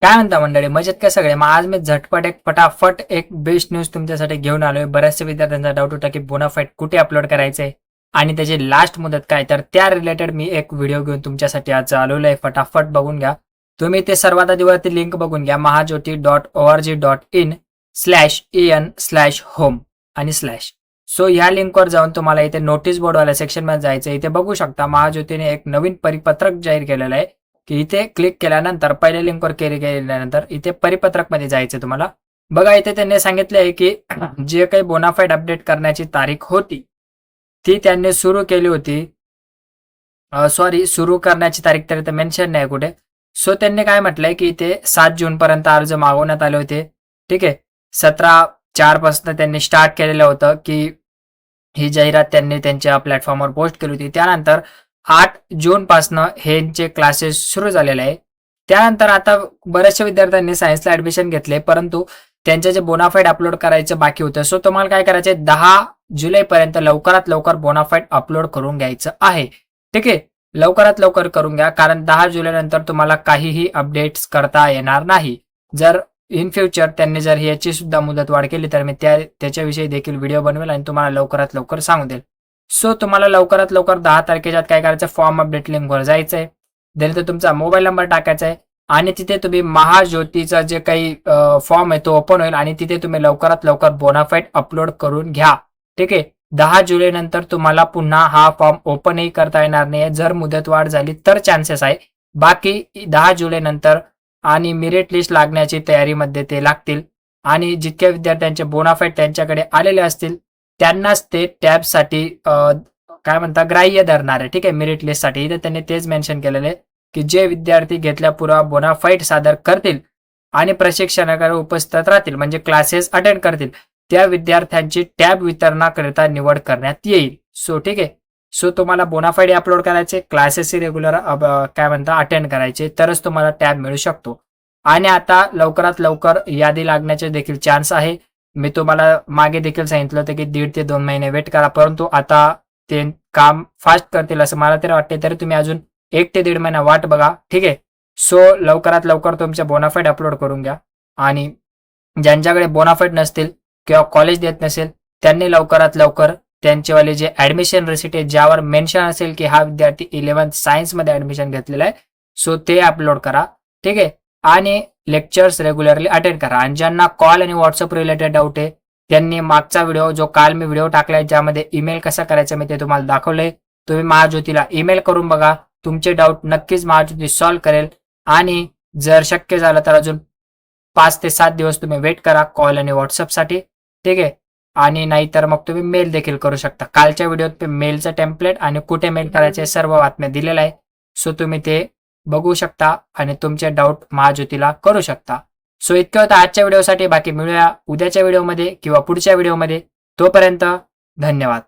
काय म्हणता मंडळी, मजेत काय सगळे? मग आज मी झटपट फटाफट एक बेस्ट न्यूज तुमच्यासाठी घेऊन आलोय. बऱ्याचशा विद्यार्थ्यांचा डाऊट होता की बोनाफाईड कुठे अपलोड करायचंय आणि त्याची लास्ट मुदत काय, तर त्या रिलेटेड मी एक व्हिडिओ घेऊन तुमच्यासाठी आज आलेलो आहे. फटाफट बघून घ्या. तुम्ही ते सर्वात आधी वरती लिंक बघून घ्या, mahajyoti.org.in/en/home आणि स्लॅश. सो ह्या लिंकवर जाऊन तुम्हाला इथे नोटीस बोर्डवाल्या सेक्शनमध्ये जायचं. इथे बघू शकता महाज्योतीने एक नवीन परिपत्रक जाहीर केलेलं आहे की इथे क्लिक केल्यानंतर पहिल्या लिंकवर क्लिक केल्यानंतर इथे परिपत्रकमध्ये जायचं तुम्हाला. बघा इथे त्यांनी सांगितले आहे की जे काही बोनाफाईड अपडेट करण्याची तारीख होती ती त्यांनी सुरू केली होती. सॉरी, सुरू करण्याची तारीख तर इथे मेन्शन नाही कुठे. सो त्यांनी काय म्हटलंय की इथे 7 जून पर्यंत अर्ज मागवण्यात आले होते. ठीक आहे. 17/4 पासून त्यांनी स्टार्ट केलेलं होतं की ही जाहिरात त्यांनी त्यांच्या प्लॅटफॉर्मवर पोस्ट केली होती. त्यानंतर 8 जून पासनं हे क्लासेस सुरू झालेले आहे. त्यानंतर आता बऱ्याचशा विद्यार्थ्यांनी सायन्सला ऍडमिशन घेतले, परंतु त्यांचे जे बोनाफाईड अपलोड करायचं बाकी होतं. सो तुम्हाला काय करायचं आहे, 10 जुलैपर्यंत लवकरात लवकर बोनाफाईड अपलोड करून घ्यायचं आहे. ठीक आहे. लवकरात लवकर करून घ्या, कारण 10 जुलैनंतर तुम्हाला काहीही अपडेट्स करता येणार नाही. जर इन फ्युचर त्यांनी जर याची सुद्धा मुदत वाढ केली तर मी त्याच्याविषयी देखील व्हिडिओ बनवेल आणि तुम्हाला लवकरात लवकर सांगू देईल. सो तुम्हाला लवकरात लवकर 10 तारखेच्या काय करायचं, फॉर्म अपडेट लिंकवर जायचं आहे. त्यानंतर तुमचा मोबाईल नंबर टाकायचा आहे आणि तिथे तुम्ही महाज्योतीचा जे काही फॉर्म आहे तो ओपन होईल आणि तिथे तुम्ही लवकरात लवकर बोनाफाईड अपलोड करून घ्या. ठीक आहे. 10 जुलै नंतर तुम्हाला पुन्हा हा फॉर्म ओपनही करता येणार नाही. जर मुदतवाढ झाली तर चान्सेस आहे, बाकी 10 जुलै नंतर आणि मेरिट लिस्ट लागण्याची तयारीमध्ये ते लागतील आणि जितक्या विद्यार्थ्यांचे बोनाफाईड त्यांच्याकडे आलेले असतील त्यांनाच ते टॅबसाठी काय म्हणता ग्राह्य धरणार आहे. ठीक आहे. मेरिट लिस्टसाठी इथे त्यांनी तेच मेन्शन केलेलं आहे की जे विद्यार्थी घेतल्या पुरा बोनाफाईड सादर करतील आणि प्रशिक्षणाकडे उपस्थित राहतील, म्हणजे क्लासेस अटेंड करतील, त्या विद्यार्थ्यांची टॅब वितरणाकरिता निवड करण्यात येईल. सो ठीक आहे. सो तुम्हाला बोनाफाईड अपलोड करायचे, क्लासेसही रेग्युलर काय म्हणता अटेंड करायचे, तरच तुम्हाला टॅब मिळू शकतो. आणि आता लवकरात लवकर यादी लागण्याचे देखील चान्स आहे. मी तुम्हाला मागे देखील सांगितलं होतं की 1.5 ते 2 महिने वेट करा, परंतु आता ते काम फास्ट करतील असं मला तरी वाटते. तरी तुम्ही अजून 1 ते 1.5 महिना वाट बघा. ठीक आहे. सो लवकरात लवकर तुमच्या बोनाफाईड अपलोड करून घ्या आणि ज्यांच्याकडे बोनाफाईड नसतील किंवा कॉलेज देत नसेल त्यांनी लवकरात लवकर त्यांचेवाले जे ऍडमिशन रिसिट आहे ज्यावर मेन्शन असेल की हा विद्यार्थी 11th सायन्समध्ये ऍडमिशन घेतलेला आहे, सो ते अपलोड करा. ठीक आहे. आणि लेक्चर्स रेग्युलरली अटेंड करा. आणि ज्यांना कॉल आणि व्हॉट्सअप रिलेटेड डाऊट आहे त्यांनी मागचा व्हिडिओ जो काल मी व्हिडिओ टाकलाय ज्यामध्ये ईमेल कसा करायचा मी ते तुम्हाला दाखवलंय, तुम्ही महाज्योतीला ईमेल करून बघा. तुमचे डाऊट नक्कीच महाज्योती सॉल्व्ह करेल आणि जर शक्य झालं तर अजून 5 ते 7 दिवस तुम्ही वेट करा कॉल आणि व्हॉट्सअपसाठी. ठीक आहे. आणि नाहीतर मग तुम्ही मेल देखील करू शकता. कालच्या व्हिडिओत मेलचं टेम्पलेट आणि कुठे मेल करायचे सर्व बातम्या दिलेल्या आहे. सो तुम्ही ते बघू शकता आणि तुमचे डाऊट महाज्योतीला करू शकता. सो इतकं होतं आजच्या व्हिडिओसाठी. बाकी मिळूया उद्याच्या व्हिडिओमध्ये किंवा पुढच्या व्हिडिओमध्ये. तोपर्यंत धन्यवाद.